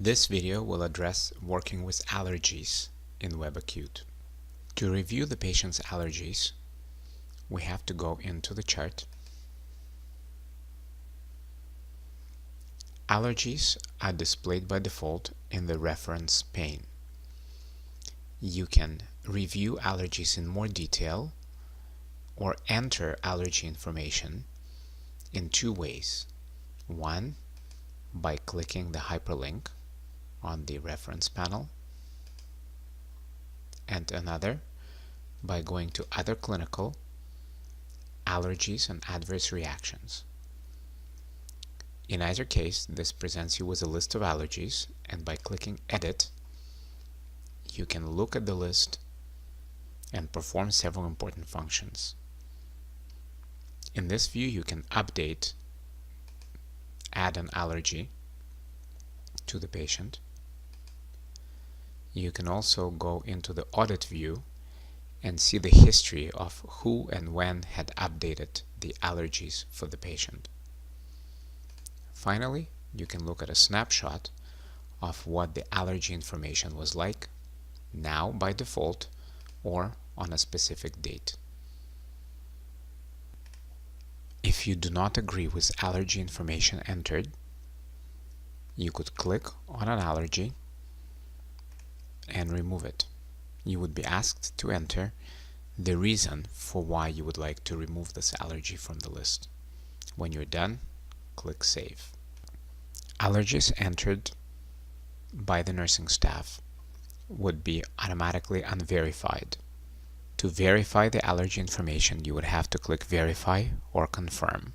This video will address working with allergies in WebAcute. To review the patient's allergies, we have to go into the chart. Allergies are displayed by default in the reference pane. You can review allergies in more detail or enter allergy information in two ways. One, by clicking the hyperlink on the reference panel, and another by going to Other Clinical, Allergies and Adverse Reactions. In either case, this presents you with a list of allergies, and by clicking Edit, you can look at the list and perform several important functions. In this view, you can add an allergy to the patient. You can also go into the audit view and see the history of who and when had updated the allergies for the patient. Finally, you can look at a snapshot of what the allergy information was like now by default or on a specific date. If you do not agree with allergy information entered, you could click on an allergy and remove it. You would be asked to enter the reason for why you would like to remove this allergy from the list. When you're done, click Save. Allergies entered by the nursing staff would be automatically unverified. To verify the allergy information, you would have to click Verify or Confirm.